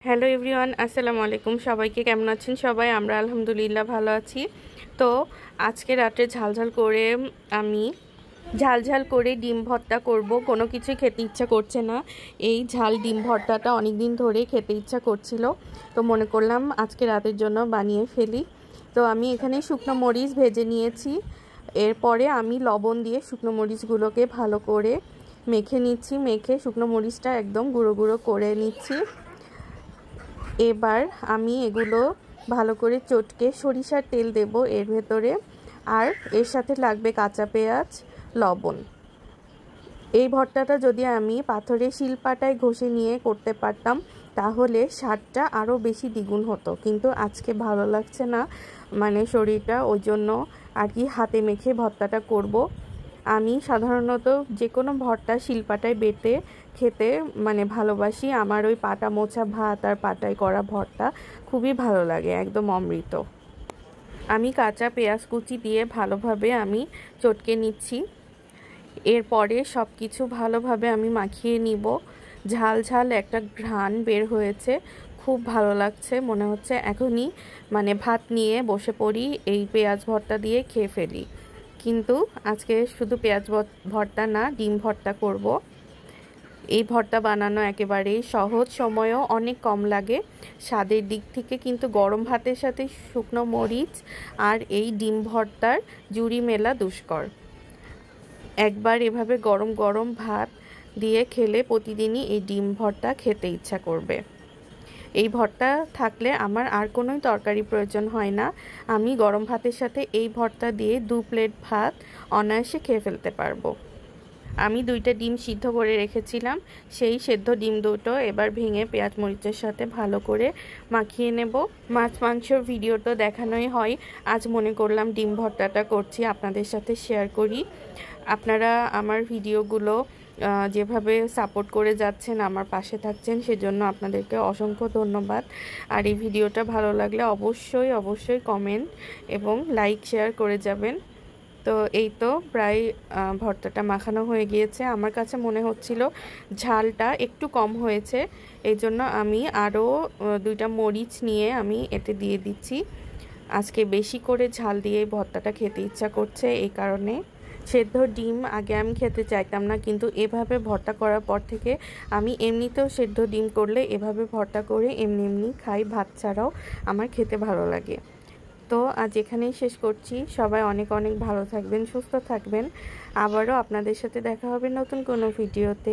Hello everyone, আসসালামু আলাইকুম। সবাইকে কেমন আছেন? সবাই আমরা আলহামদুলিল্লাহ ভালো আছি। তো আজকে রাতে আমি ঝাল করে ডিম ভর্তা করব। কোনো কিছুই খেতে ইচ্ছা করছে না, এই ঝাল ডিম ভর্তাটা অনেক দিন ধরে খেতে ইচ্ছা করছিল, তো মনে করলাম আজকে রাতের জন্য বানিয়ে ফেলি। তো আমি এখানে শুকনো মরিচ ভেজে নিয়েছি। এরপরে আমি লবণ দিয়ে শুকনো মরিচগুলোকে ভালো করে মেখে নিচ্ছি। মেখে শুকনো মরিচটা একদম গুঁড়ো গুঁড়ো করে নিচ্ছি। এবার আমি এগুলো ভালো করে চটকে সরিষার তেল দেব এর ভেতরে, আর এর সাথে লাগবে কাঁচা পেঁয়াজ, লবণ। এই ভর্তাটা যদি আমি পাথরের শিলপাটায় ঘষে নিয়ে করতে পারতাম তাহলে স্বাদটা আরও বেশি দ্বিগুণ হতো, কিন্তু আজকে ভালো লাগছে না শরীরটা, ওই জন্য আর কি হাতে মেখে ভর্তাটা করব। আমি সাধারণত যে কোনো ভর্তা শিলপাটায় বেটে খেতে ভালোবাসি। আমার ওই পাটা মোছা ভাত আর পাটায় করা ভর্তা খুবই ভালো লাগে, একদম অমৃত। আমি কাঁচা পেঁয়াজ কুচি দিয়ে ভালোভাবে আমি চটকে নিচ্ছি। এরপরে সব কিছু ভালোভাবে আমি মাখিয়ে নিব। ঝাল ঝাল একটা ঘ্রাণ বের হয়েছে, খুব ভালো লাগছে। মনে হচ্ছে এখনই ভাত নিয়ে বসে পড়ি, এই পেঁয়াজ ভর্তা দিয়ে খেয়ে ফেলি। কিন্তু আজকে শুধু পেঁয়াজ ভর্তা না, ডিম ভর্তা করব। এই ভর্তা বানানো একেবারেই সহজ, সময়ও অনেক কম লাগে। স্বাদের দিক থেকে কিন্তু গরম ভাতের সাথে শুকনো মরিচ আর এই ডিম ভর্তার জুড়ি মেলা দুষ্কর। একবার এভাবে গরম গরম ভাত দিয়ে খেলে প্রতিদিনই এই ডিম ভর্তা খেতে ইচ্ছা করবে। এই ভর্তা থাকলে আমার আর কোনো তরকারি প্রয়োজন হয় না। আমি গরম ভাতের সাথে এই ভর্তা দিয়ে 2 প্লেট ভাত অনায়াসে খেয়ে ফেলতে পারবো। আমি 2টা ডিম সিদ্ধ করে রেখেছিলাম, সেই সেদ্ধ ডিম দুটো এবার ভেঙে পেঁয়াজ মরিচের সাথে ভালো করে মাখিয়ে নেব। মাছ মাংসর ভিডিও তো দেখানোই হয়, আজ মনে করলাম ডিম ভর্তাটা করছি, আপনাদের সাথে শেয়ার করি। আপনারা আমার ভিডিওগুলো যেভাবে সাপোর্ট করে যাচ্ছেন, আমার পাশে থাকছেন, সেজন্য আপনাদেরকে অসংখ্য ধন্যবাদ। আর এই ভিডিওটা ভালো লাগলে অবশ্যই কমেন্ট এবং লাইক শেয়ার করে যাবেন। তো এই তো প্রায় ভর্তাটা মাখানো হয়ে গিয়েছে। আমার কাছে মনে হচ্ছিল ঝালটা একটু কম হয়েছে, এই জন্য আমি আরও 2টা মরিচ নিয়ে আমি এতে দিয়ে দিচ্ছি। আজকে বেশি করে ঝাল দিয়ে ভর্তাটা খেতে ইচ্ছা করছে, এই কারণে। সেদ্ধ ডিম আগে আমি খেতে চাইতাম না, কিন্তু এভাবে ভর্তা করার পর থেকে আমি এমনিতেও সেদ্ধ ডিম করলে এভাবে ভর্তা করে এমনি খাই, ভাত ছাড়াও আমার খেতে ভালো লাগে। তো আজ এখানেই শেষ করছি। সবাই অনেক ভালো থাকবেন, সুস্থ থাকবেন। আবারও আপনাদের সাথে দেখা হবে নতুন কোনো ভিডিওতে।